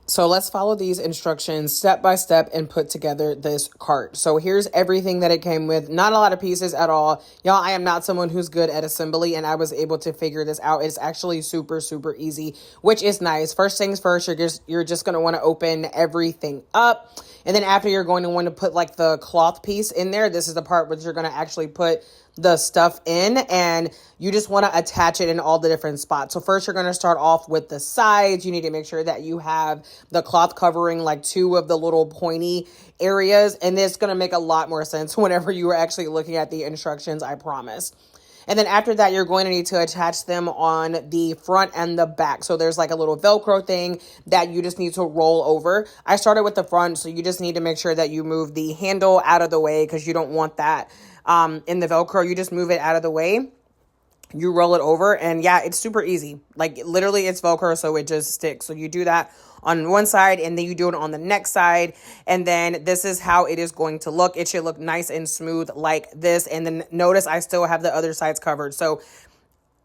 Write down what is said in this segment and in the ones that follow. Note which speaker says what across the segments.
Speaker 1: So let's follow these instructions step by step and put together this cart. So here's everything that it came with. Not a lot of pieces at all. Y'all, I am not someone who's good at assembly, and I was able to figure this out. It's actually super, super easy, which is nice. First things first, you're just going to want to open everything up. And then after, you're going to want to put like the cloth piece in there. This is the part where you're going to actually put the stuff in, and you just want to attach it in all the different spots. So first, you're going to start off with the sides. You need to make sure that you have the cloth covering like two of the little pointy areas, and it's going to make a lot more sense whenever you are actually looking at the instructions, I promise. And then after that, you're going to need to attach them on the front and the back. So there's like a little Velcro thing that you just need to roll over. I started with the front, so you just need to make sure that you move the handle out of the way because you don't want that in the Velcro. You just move it out of the way. You roll it over, and yeah, it's super easy. Like literally it's Velcro, so it just sticks. So you do that on one side, and then you do it on the next side, and then this is how it is going to look. It should look nice and smooth like this. And then notice I still have the other sides covered. So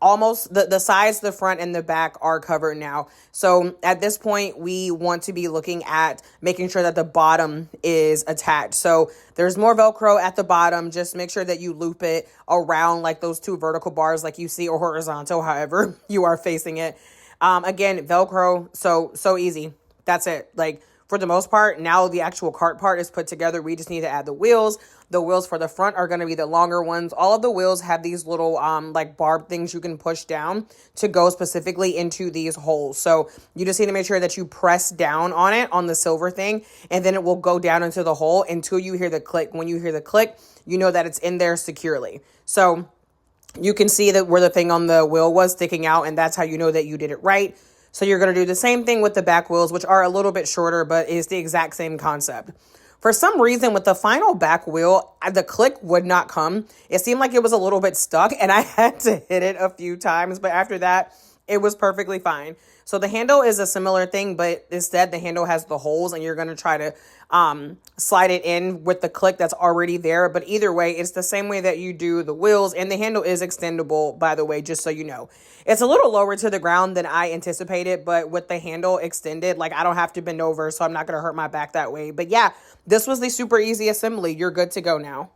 Speaker 1: almost the sides, the front and the back are covered now. So at this point, we want to be looking at making sure that the bottom is attached. So there's more Velcro at the bottom. Just make sure that you loop it around like those two vertical bars like you see, or horizontal, however you are facing it. Again, Velcro, so easy. That's it. Like for the most part, now the actual cart part is put together. We just need to add the wheels. The wheels for the front are going to be the longer ones. All of the wheels have these little like barb things you can push down to go specifically into these holes. So you just need to make sure that you press down on it, on the silver thing, and then it will go down into the hole until you hear the click. When you hear the click, you know that it's in there securely. So you can see that where the thing on the wheel was sticking out, and that's how you know that you did it right. So you're going to do the same thing with the back wheels, which are a little bit shorter, but is the exact same concept. For some reason, with the final back wheel, the click would not come. It seemed like it was a little bit stuck, and I had to hit it a few times, but after that, it was perfectly fine. So the handle is a similar thing, but instead the handle has the holes, and you're going to try to slide it in with the click that's already there. But either way, it's the same way that you do the wheels, and the handle is extendable, by the way, just so you know. It's a little lower to the ground than I anticipated, but with the handle extended, like I don't have to bend over, so I'm not going to hurt my back that way. But yeah, this was the super easy assembly. You're good to go now.